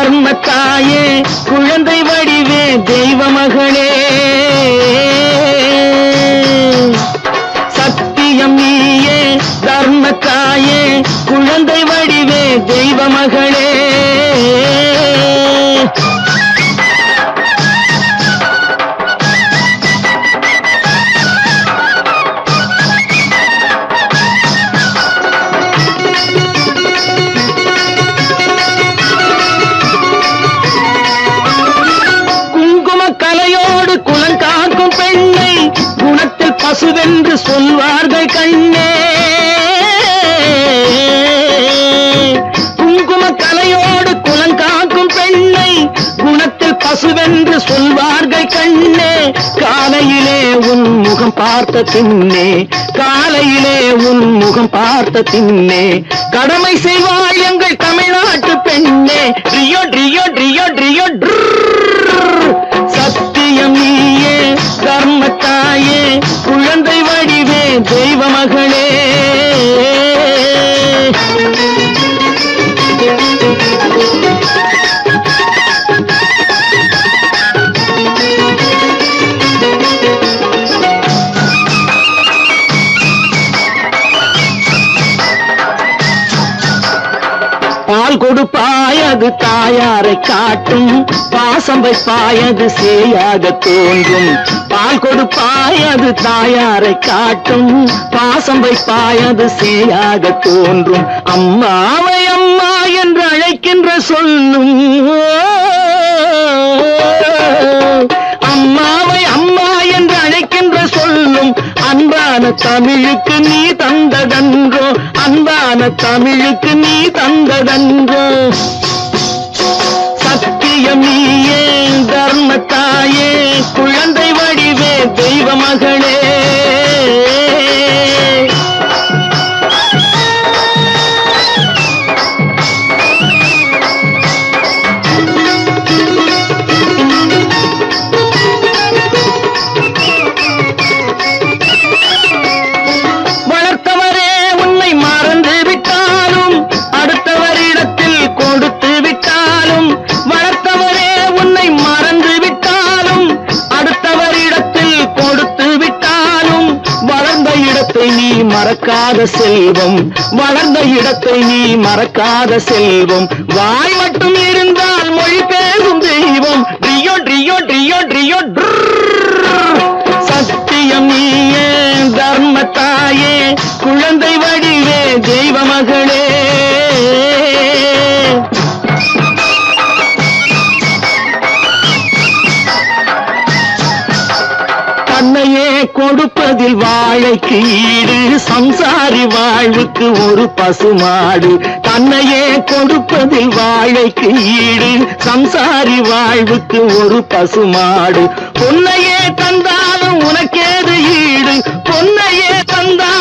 தர்மத்தாயே குழந்தை வடிவே தெய்வ மகளே சத்தியம் நீயே தர்மத்தாயே குழந்தை வடிவே தெய்வ மகளே குலங்காக்கும் பெண்ணை குணத்தில் பசுவென்று சொல்வார்கள் கண்ணே குங்கும கலையோடு குலங்காக்கும் பெண்ணை குணத்தில் பசுவென்று சொல்வார்கள் கண்ணே காலையிலே உன் முகம் பார்த்த பின்னே காலையிலே உன் முகம் பார்த்த பின்னே கடமை செய்வாள் எங்கள் தமிழ்நாட்டு பெண்ணே ட்ரியோ ட்ரியோ ட்ரியோ ட்ரியோ சத்தியம் நீயே தர்மத்தாயே குழந்தை வடிவே தெய்வ மகளே பால் கொடுப்பாயது தாயாரை காட்டும் பாசம் வைப்பாயது சேயாக தோன்றும் பால் கொடுப்பாயது தாயாரை காட்டும் பாசம் வைப்பாயது சேயாக தோன்றும் அம்மாவை அம்மா என்று அழைக்கின்ற சொல்லும் அம்மாவை அம்மா என்று அழைக்கின்ற சொல்லும் அன்பான தமிழுக்கு நீ தந்ததன்றோ அன்பான தமிழுக்கு நீ தந்ததன்றோ சத்தியம் நீயே தர்மத்தாயே குழந்தை வடிவே தெய்வ மகளே நீ மறக்காத செல்வம் வளர்ந்த இடத்தை நீ மறக்காத செல்வம் வாய் மட்டும் இருந்தால் மொழி பேசும் தெய்வம் ட்ரியோ ட்ரியோ ட்ரியோ ட்ரியோ சத்தியம் நீயே தர்மத்தாயே குழந்தை வடிவே தெய்வ மகளே தன்னையே கொடுப்பதில் வாழைக்கு ஈடு சம்சாரி வாழ்வுக்கு ஒரு பசுமாடு தன்னையே கொடுப்பதில் வாழைக்கு ஈடு சம்சாரி வாழ்வுக்கு ஒரு பசுமாடு பொன்னையே தந்தாலும் உனக்கேது ஈடு பொன்னையே தந்தாலும்